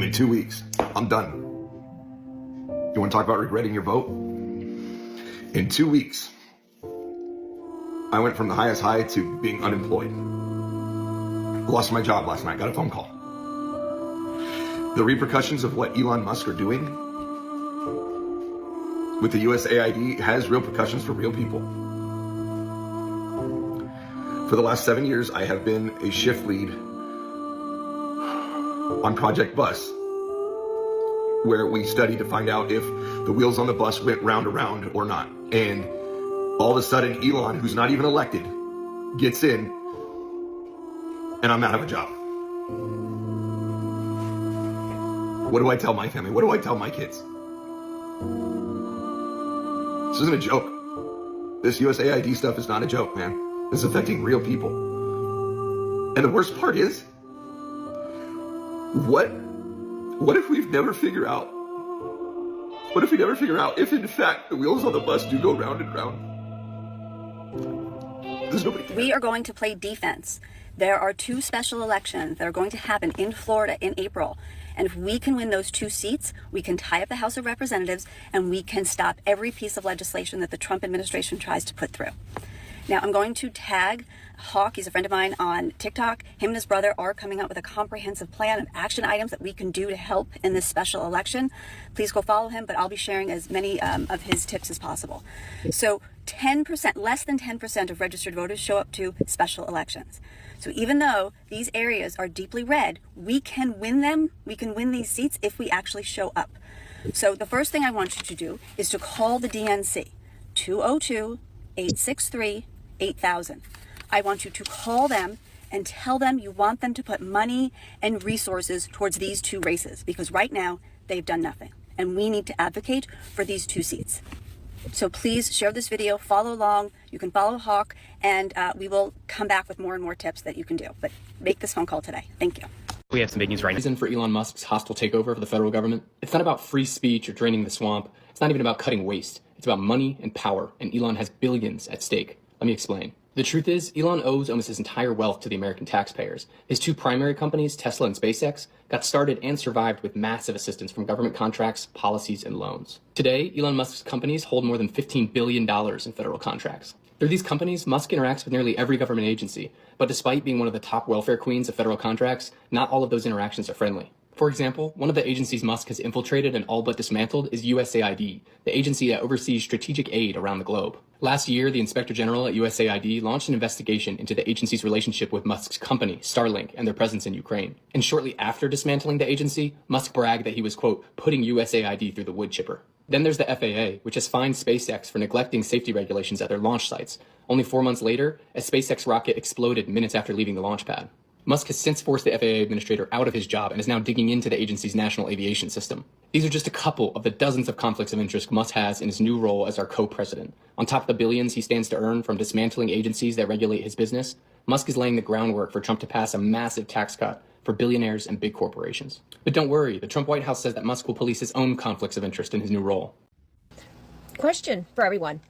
In 2 weeks, I'm done. You want to talk about regretting your vote? In 2 weeks, I went from the highest high to being unemployed. Lost my job last night, got a phone call. The repercussions of what Elon Musk are doing with the USAID has real repercussions for real people. For the last 7 years, I have been a shift lead on Project Bus, where we study to find out if the wheels on the bus went round around or not. And all of a sudden, Elon, who's not even elected, gets in, and I'm out of a job. What do I tell my family? What do I tell my kids? This isn't a joke. This USAID stuff is not a joke, man. It's affecting real people. And the worst part is, what if we never figure out? What if we never figure out if in fact the wheels on the bus do go round and round? There's nobody cares. We are going to play defense. There are 2 special elections that are going to happen in Florida in April. And if we can win those 2 seats, we can tie up the House of Representatives and we can stop every piece of legislation that the Trump administration tries to put through. Now, I'm going to tag Hawk. He's a friend of mine on TikTok. Him and his brother are coming up with a comprehensive plan of action items that we can do to help in this special election. Please go follow him, but I'll be sharing as many of his tips as possible. So 10%, less than 10% of registered voters show up to special elections. So even though these areas are deeply red, we can win them. We can win these seats if we actually show up. So the first thing I want you to do is to call the DNC, 202-863-8000. I want you to call them and tell them you want them to put money and resources towards these 2 races, because right now they've done nothing. And we need to advocate for these 2 seats. So please share this video, follow along. You can follow Hawk, and we will come back with more and more tips that you can do. But make this phone call today. Thank you. We have some big news right now. Reason for Elon Musk's hostile takeover of the federal government. It's not about free speech or draining the swamp. It's not even about cutting waste. It's about money and power, and Elon has billions at stake. Let me explain. The truth is, Elon owes almost his entire wealth to the American taxpayers. His 2 primary companies, Tesla and SpaceX, got started and survived with massive assistance from government contracts, policies, and loans. Today, Elon Musk's companies hold more than $15 billion in federal contracts. Through these companies, Musk interacts with nearly every government agency, but despite being one of the top welfare queens of federal contracts, not all of those interactions are friendly. For example, one of the agencies Musk has infiltrated and all but dismantled is USAID, the agency that oversees strategic aid around the globe. Last year, the Inspector General at USAID launched an investigation into the agency's relationship with Musk's company, Starlink, and their presence in Ukraine. And shortly after dismantling the agency, Musk bragged that he was, quote, putting USAID through the wood chipper. Then there's the FAA, which has fined SpaceX for neglecting safety regulations at their launch sites. Only 4 months later, a SpaceX rocket exploded minutes after leaving the launch pad. Musk has since forced the FAA administrator out of his job and is now digging into the agency's national aviation system. These are just a couple of the dozens of conflicts of interest Musk has in his new role as our co-president. On top of the billions he stands to earn from dismantling agencies that regulate his business, Musk is laying the groundwork for Trump to pass a massive tax cut for billionaires and big corporations. But don't worry, the Trump White House says that Musk will police his own conflicts of interest in his new role. Question for everyone.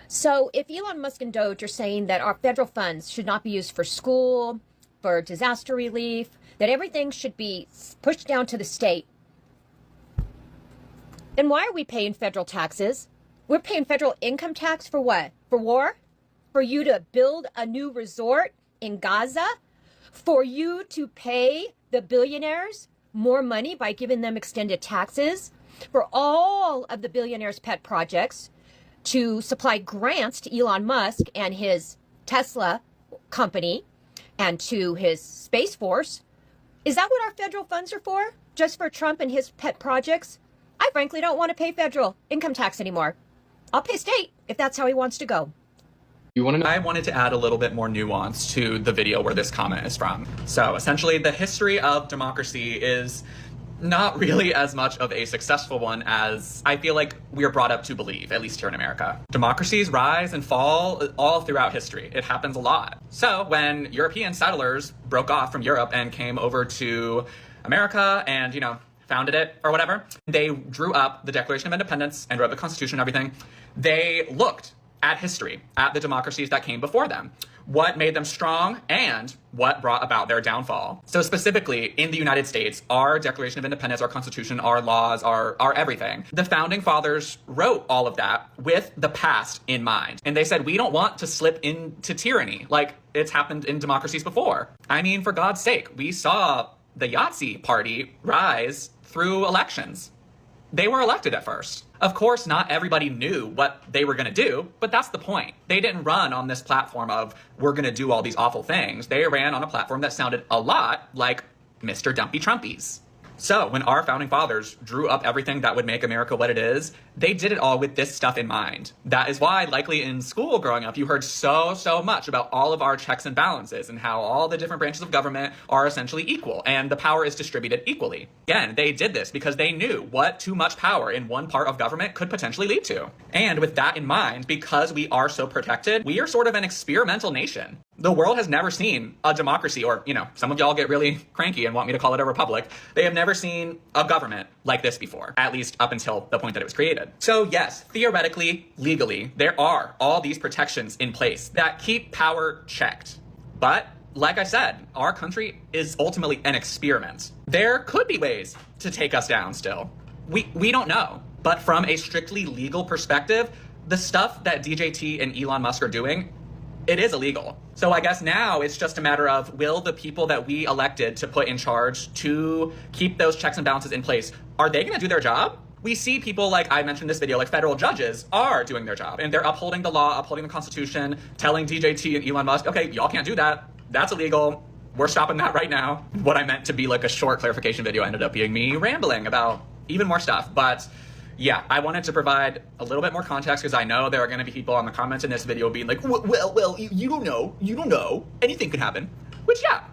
So if Elon Musk and Doge are saying that our federal funds should not be used for school, for disaster relief, that everything should be pushed down to the state, then why are we paying federal taxes? We're paying federal income tax for what? For war? For you to build a new resort in Gaza? For you to pay the billionaires more money by giving them extended taxes? For all of the billionaires' pet projects to supply grants to Elon Musk and his Tesla company and to his Space Force? Is that what our federal funds are for? Just for Trump and his pet projects? I frankly don't want to pay federal income tax anymore. I'll pay state if that's how he wants to go. You want to know? I wanted to add a little bit more nuance to the video where this comment is from. So essentially, the history of democracy is not really as much of a successful one as I feel like we are brought up to believe, at least here in America. Democracies rise and fall all throughout history. It happens a lot. So when European settlers broke off from Europe and came over to America and, founded it or whatever, they drew up the Declaration of Independence and wrote the Constitution and everything. They looked at history, at the democracies that came before them. what made them strong, and what brought about their downfall. So specifically, in the United States, our Declaration of Independence, our Constitution, our laws, our everything. The Founding Fathers wrote all of that with the past in mind. And they said, we don't want to slip into tyranny like it's happened in democracies before. I mean, for God's sake, we saw the Yahtzee party rise through elections. They were elected at first. Of course, not everybody knew what they were going to do, but that's the point. They didn't run on this platform of, we're going to do all these awful things. They ran on a platform that sounded a lot like Mr. Dumpy Trumpies. So when our founding fathers drew up everything that would make America what it is, they did it all with this stuff in mind. That is why, likely in school growing up, you heard so much about all of our checks and balances and how all the different branches of government are essentially equal and the power is distributed equally. Again, they did this because they knew what too much power in one part of government could potentially lead to. And with that in mind, because we are so protected, we are sort of an experimental nation. The world has never seen a democracy, or, some of y'all get really cranky and want me to call it a republic. They have never seen a government like this before, at least up until the point that it was created. So yes, theoretically, legally, there are all these protections in place that keep power checked. But like I said, our country is ultimately an experiment. There could be ways to take us down still. We don't know. But from a strictly legal perspective, the stuff that DJT and Elon Musk are doing, it is illegal. So I guess now it's just a matter of, will the people that we elected to put in charge to keep those checks and balances in place, are they gonna do their job? We see people, like I mentioned in this video, like federal judges are doing their job and they're upholding the law, upholding the Constitution, telling DJT and Elon Musk, okay, y'all can't do that. That's illegal. We're stopping that right now. What I meant to be like a short clarification video ended up being me rambling about even more stuff. But yeah, I wanted to provide a little bit more context because I know there are going to be people on the comments in this video being like, well, you don't know. Anything could happen. Which, yeah,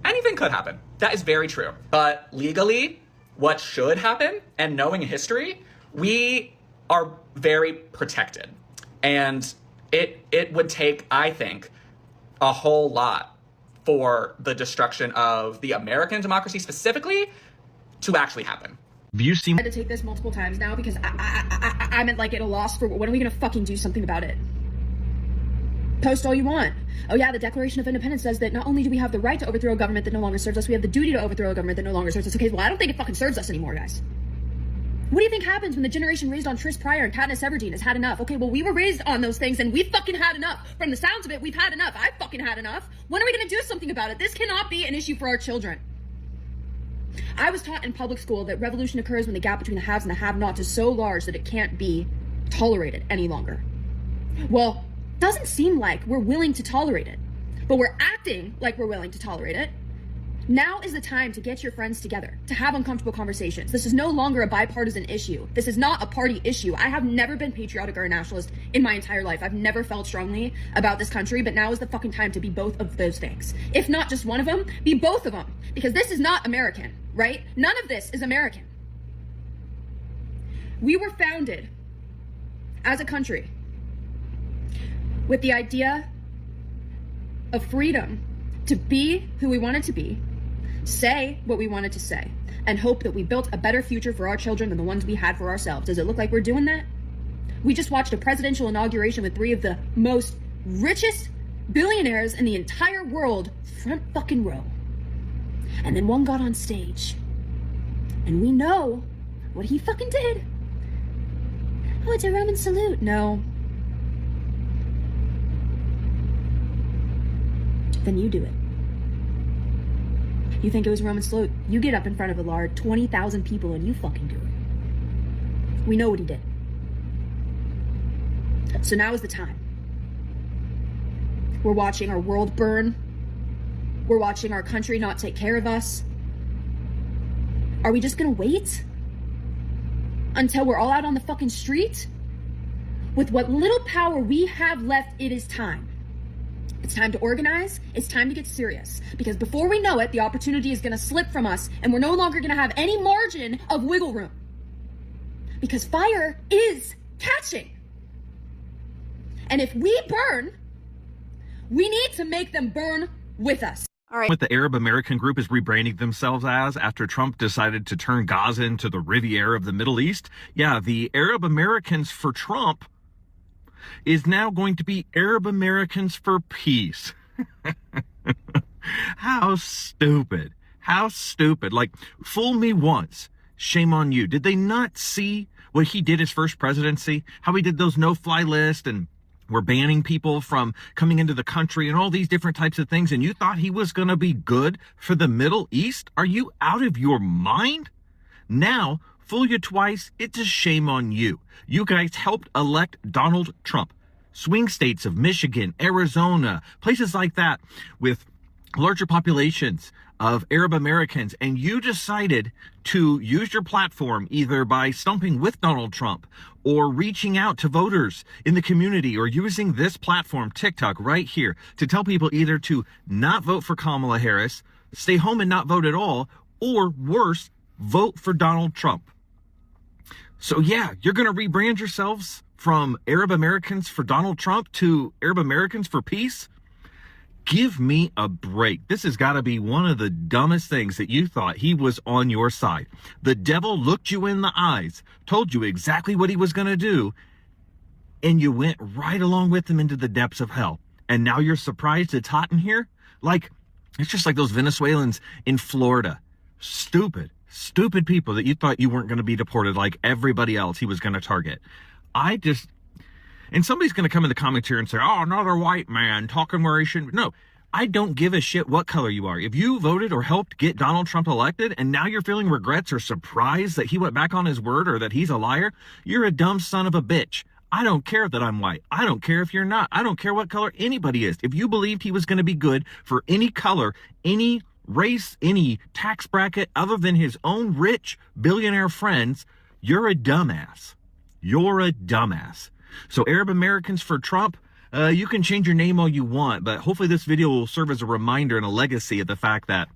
anything could happen. That is very true. But legally, what should happen, and knowing history, we are very protected. And it would take, I think, a whole lot for the destruction of the American democracy specifically to actually happen. You seem I had to take this multiple times now because I'm at a loss for when are we gonna fucking do something about it? Post all you want. Oh yeah, the Declaration of Independence says that not only do we have the right to overthrow a government that no longer serves us, we have the duty to overthrow a government that no longer serves us. Okay, well I don't think it fucking serves us anymore, guys. What do you think happens when the generation raised on Tris Pryor and Katniss Everdeen has had enough? Okay, well we were raised on those things and we fucking had enough. From the sounds of it, we've had enough. I fucking had enough. When are we gonna do something about it? This cannot be an issue for our children. I was taught in public school that revolution occurs when the gap between the haves and the have-nots is so large that it can't be tolerated any longer. Well, doesn't seem like we're willing to tolerate it, but we're acting like we're willing to tolerate it. Now is the time to get your friends together, to have uncomfortable conversations. This is no longer a bipartisan issue. This is not a party issue. I have never been patriotic or a nationalist in my entire life. I've never felt strongly about this country, but now is the fucking time to be both of those things. If not just one of them, be both of them. Because this is not American, right? None of this is American. We were founded as a country with the idea of freedom to be who we wanted to be, say what we wanted to say, and hope that we built a better future for our children than the ones we had for ourselves. Does it look like we're doing that? We just watched a presidential inauguration with 3 of the most richest billionaires in the entire world front fucking row. And then one got on stage. And we know what he fucking did. Oh, it's a Roman salute. No. Then you do it. You think it was Roman salute? You get up in front of a large 20,000 people and you fucking do it. We know what he did. So now is the time. We're watching our world burn. We're watching our country not take care of us. Are we just gonna wait until we're all out on the fucking street? With what little power we have left, it is time. It's time to organize. It's time to get serious. Because before we know it, the opportunity is gonna slip from us and we're no longer gonna have any margin of wiggle room. Because fire is catching. And if we burn, we need to make them burn with us. All right. What the Arab American group is rebranding themselves as after Trump decided to turn Gaza into the Riviera of the Middle East. Yeah, the Arab Americans for Trump is now going to be Arab Americans for peace. How stupid. How stupid. Like, fool me once, shame on you. Did they not see what he did his first presidency? How he did those no-fly lists and we're banning people from coming into the country and all these different types of things, and you thought he was going to be good for the Middle East? Are you out of your mind? Now, fool you twice, it's a shame on you. You guys helped elect Donald Trump. Swing states of Michigan, Arizona, places like that with larger populations of Arab Americans, and you decided to use your platform either by stumping with Donald Trump or reaching out to voters in the community or using this platform, TikTok, right here, to tell people either to not vote for Kamala Harris, stay home and not vote at all, or worse, vote for Donald Trump. So yeah, you're going to rebrand yourselves from Arab Americans for Donald Trump to Arab Americans for peace? Give me a break. This has got to be one of the dumbest things that you thought he was on your side. The devil looked you in the eyes, told you exactly what he was going to do, and you went right along with him into the depths of hell. And now you're surprised it's hot in here? Like, it's just like those Venezuelans in Florida. Stupid people that you thought you weren't going to be deported like everybody else he was going to target. And somebody's going to come in the comments here and say, oh, another white man talking where he shouldn't. No, I don't give a shit what color you are. If you voted or helped get Donald Trump elected and now you're feeling regrets or surprised that he went back on his word or that he's a liar, you're a dumb son of a bitch. I don't care that I'm white. I don't care if you're not. I don't care what color anybody is. If you believed he was going to be good for any color, any race, any tax bracket other than his own rich billionaire friends, you're a dumbass. You're a dumbass. So Arab Americans for Trump, you can change your name all you want, but hopefully this video will serve as a reminder and a legacy of the fact that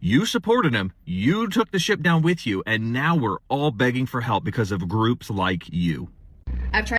you supported him, you took the ship down with you, and now we're all begging for help because of groups like you. I've tried